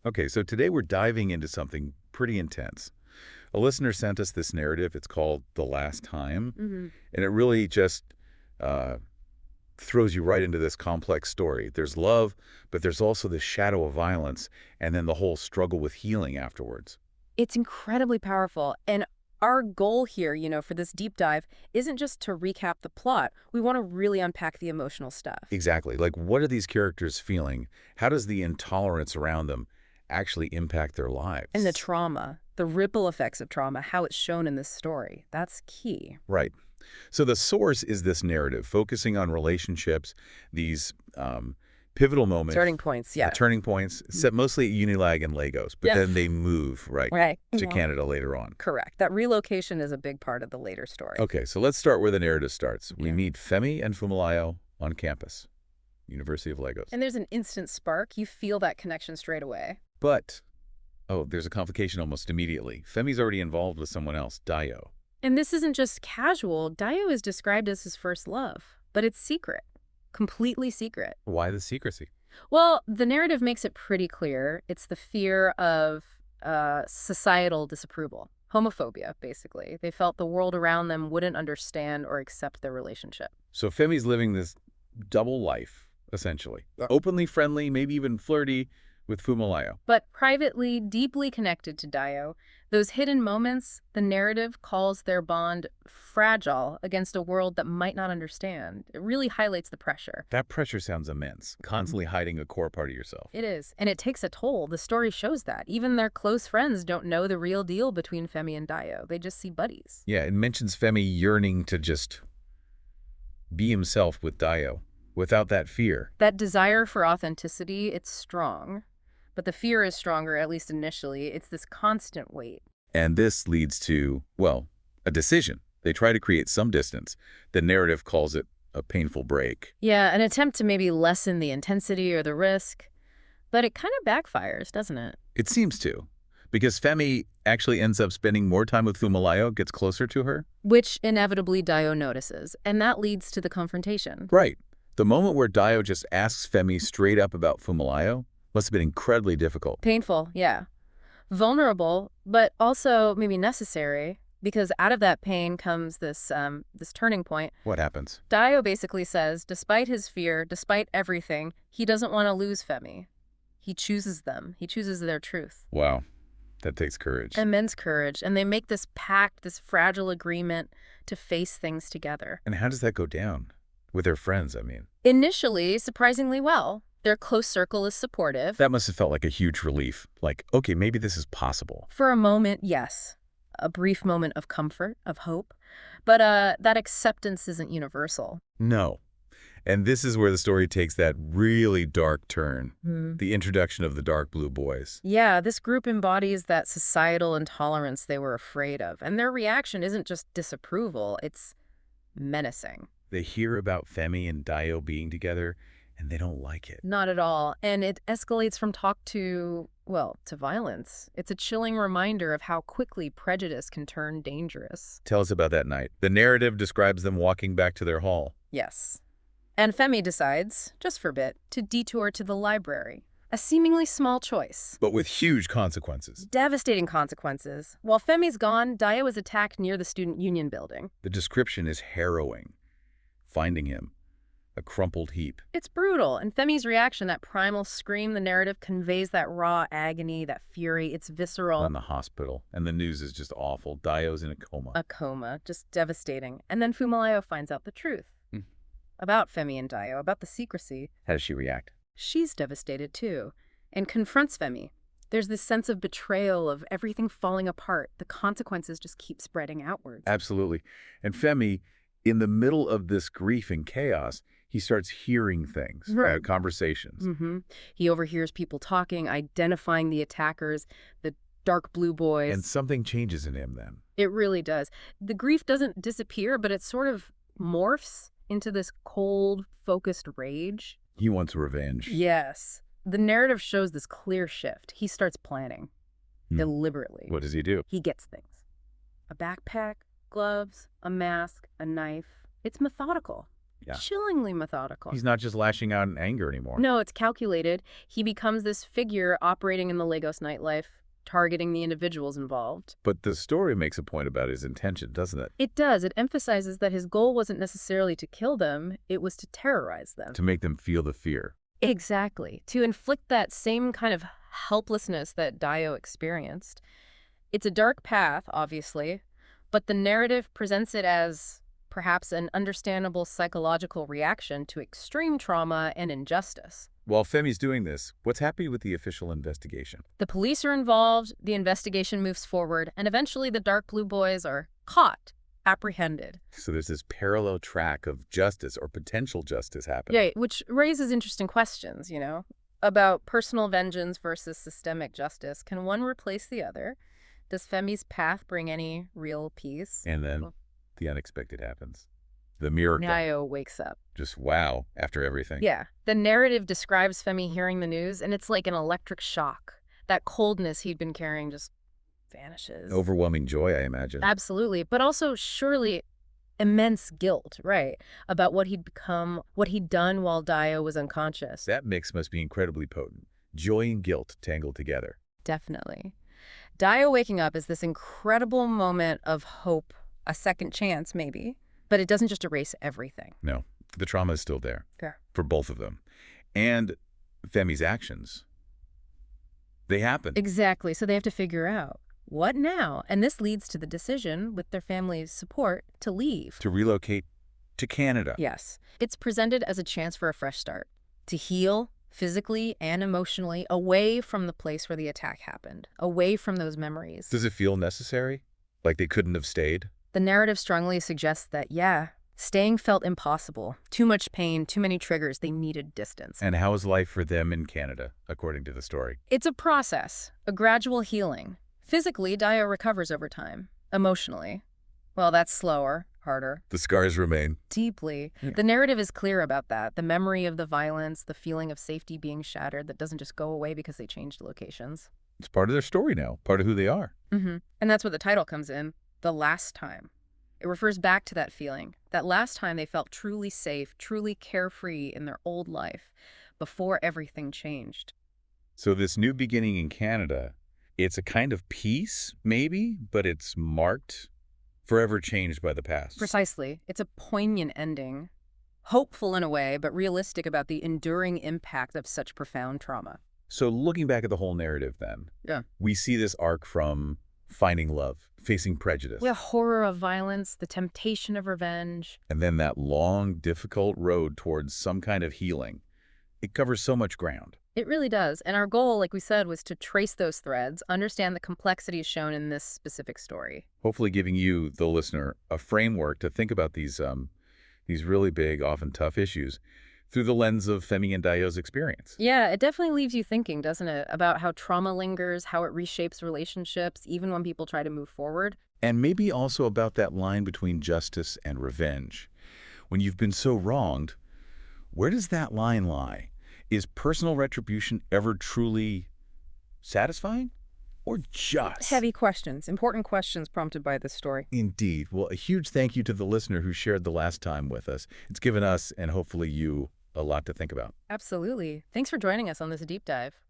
Okay, so today we're diving into something pretty intense. A listener sent us this narrative. It's called The Last Time, Hmm. and it really just uh, throws you right into this complex story. There's love, but there's also this shadow of violence, and then the whole struggle with healing afterwards. It's incredibly powerful. And our goal here, for this deep dive isn't just to recap the plot. We want to really unpack the emotional stuff Exactly. Like, what are these characters feeling? How does the intolerance around them actually impact their and the lives? trauma, the ripple effects of trauma, how it's shown in this story. That's key. Right. So the source is this narrative, focusing on relationships, these pivotal moments, Turning points, yeah. turning points, Mm. set mostly at UNILAG and Lagos, but Yeah. then they move, right, Right. to Yeah. Canada later on. Correct. That relocation is a big part of the later story. Okay, so let's start where the narrative starts. We Yeah. meet Femi and Fumalayo on campus, University of Lagos. And there's an instant spark. You feel that connection straight away. But, oh, there's a complication almost immediately. Femi's already involved with someone else, Dio. And this isn't just casual. Dio is described as his first love, but it's secret, completely secret. Why the secrecy? Well, the narrative makes it pretty clear. It's the fear of societal disapproval, homophobia, basically. They felt the world around them wouldn't understand or accept their relationship. So Femi's living this double life, essentially. Openly friendly, maybe even flirty with Fumalayo. But privately, deeply connected to Dio, those hidden moments, the narrative calls their bond fragile against a world that might not understand. It really highlights the pressure. That pressure sounds immense, constantly hiding a core part of yourself. It is. And it takes a toll. The story shows that. Even their close friends don't know the real deal between Femi and Dio. They just see buddies. Yeah, it mentions Femi yearning to just be himself with Dio, without that fear. That desire for authenticity, it's strong. But the fear is stronger, at least initially. It's this constant weight. And this leads to, well, a decision. They try to create some distance. The narrative calls it a painful break. Yeah, an attempt to maybe lessen the intensity or the risk. But it kind of backfires, doesn't it? It seems to, because Femi actually ends up spending more time with Fumalayo, gets closer to her. Which inevitably Dio notices. And that leads to the confrontation. Right. The moment where Dio just asks Femi straight up about Fumalayo must have been incredibly difficult. Painful, yeah. Vulnerable, but also maybe necessary. Because out of that pain comes this turning point. What happens? Dio basically says, despite his fear, despite everything, he doesn't want to lose Femi. He chooses them. He chooses their truth. Wow, that takes courage. Immense courage. And they make this pact, this fragile agreement to face things together. And how does that go down? With their friends, I mean. Initially, surprisingly well. Their close circle is supportive. That must have felt like a huge relief. Like, okay, maybe this is possible. For a moment, yes. A brief moment of comfort, of hope. But that acceptance isn't universal. No. And this is where the story takes that really dark turn. The introduction of the dark blue boys. Yeah, this group embodies that societal intolerance they were afraid of. And their reaction isn't just disapproval, it's menacing. They hear about Femi and Dio being together, and they don't like it. Not at all. And it escalates from talk to, well, to violence. It's a chilling reminder of how quickly prejudice can turn dangerous. Tell us about that night. The narrative describes them walking back to their hall. Yes. And Femi decides, just for a bit, to detour to the library. A seemingly small choice. But with huge consequences. Devastating consequences. While Femi's gone, Dio is attacked near the student union building. The description is harrowing. Finding him, a crumpled heap. It's brutal, and Femi's reaction, that primal scream, the narrative conveys that raw agony, that fury. It's visceral. In the hospital, and the news is just awful. Dio's in a coma. A coma, just devastating. And then Fumalayo finds out the truth. About Femi and Dio, about the secrecy. How does she react? She's devastated too, and confronts Femi. There's this sense of betrayal, of everything falling apart. The consequences just keep spreading outwards. Absolutely. And Femi, in the middle of this grief and chaos, he starts hearing things, Right. conversations. He overhears people talking, identifying the attackers, the dark blue boys. And something changes in him then. It really does. The grief doesn't disappear, but it sort of morphs into this cold, focused rage. He wants revenge. Yes. The narrative shows this clear shift. He starts planning deliberately. What does he do? He gets things. A backpack, gloves, a mask, a knife. It's methodical. Yeah. Chillingly methodical. He's not just lashing out in anger anymore. No, it's calculated. He becomes this figure operating in the Lagos nightlife, targeting the individuals involved. But the story makes a point about his intention, doesn't it? It does. It emphasizes that his goal wasn't necessarily to kill them, it was to terrorize them. To make them feel the fear. Exactly. To inflict that same kind of helplessness that Dio experienced. It's a dark path, obviously, but the narrative presents it as perhaps an understandable psychological reaction to extreme trauma and injustice. While Femi's doing this, what's happening with the official investigation? The police are involved, the investigation moves forward, and eventually the Dark Blue Boys are caught, apprehended. So there's this parallel track of justice or potential justice happening. Yeah, which raises interesting questions, about personal vengeance versus systemic justice. Can one replace the other? Does Femi's path bring any real peace? And then the unexpected happens. The miracle. Nyayo wakes up. Just wow after everything. Yeah. The narrative describes Femi hearing the news, and it's like an electric shock. That coldness he'd been carrying just vanishes. Overwhelming joy, I imagine. Absolutely. But also surely immense guilt, right? About what he'd become, what he'd done while Dio was unconscious. That mix must be incredibly potent. Joy and guilt tangled together. Definitely. Dio waking up is this incredible moment of hope, a second chance maybe, but it doesn't just erase everything. No, the trauma is still there. Fair. For both of them. And Femi's actions. They happen. Exactly. So they have to figure out what now? And this leads to the decision, with their family's support, to leave. To relocate to Canada. Yes. It's presented as a chance for a fresh start. To heal physically and emotionally away from the place where the attack happened, away from those memories. Does it feel necessary? Like they couldn't have stayed? The narrative strongly suggests that, yeah, staying felt impossible. Too much pain, too many triggers. They needed distance. And how is life for them in Canada, according to the story? It's a process, a gradual healing. Physically, Dio recovers over time. Emotionally, well, that's slower, harder. The scars remain. Deeply. Yeah. The narrative is clear about that. The memory of the violence, the feeling of safety being shattered that doesn't just go away because they changed locations. It's part of their story now, part of who they are. And that's where the title comes in, The Last Time. It refers back to that feeling, that last time they felt truly safe, truly carefree in their old life, before everything changed. So this new beginning in Canada, it's a kind of peace, maybe, but it's marked, forever changed by the past. Precisely. It's a poignant ending. Hopeful in a way, but realistic about the enduring impact of such profound trauma. So looking back at the whole narrative then, Yeah. we see this arc from finding love, facing prejudice, The horror of violence, the temptation of revenge. and then that long, difficult road towards some kind of healing. It covers so much ground. It really does. And our goal, like we said, was to trace those threads, understand the complexities shown in this specific story. Hopefully giving you, the listener, a framework to think about these really big, often tough issues through the lens of Femi and Dio's experience. Yeah, it definitely leaves you thinking, doesn't it? About how trauma lingers, how it reshapes relationships, even when people try to move forward. And maybe also about that line between justice and revenge. When you've been so wronged, where does that line lie? Is personal retribution ever truly satisfying? Or just? Heavy questions, important questions prompted by this story. Indeed. Well, a huge thank you to the listener who shared the last time with us. It's given us, and hopefully you, a lot to think about. Absolutely. Thanks for joining us on this deep dive.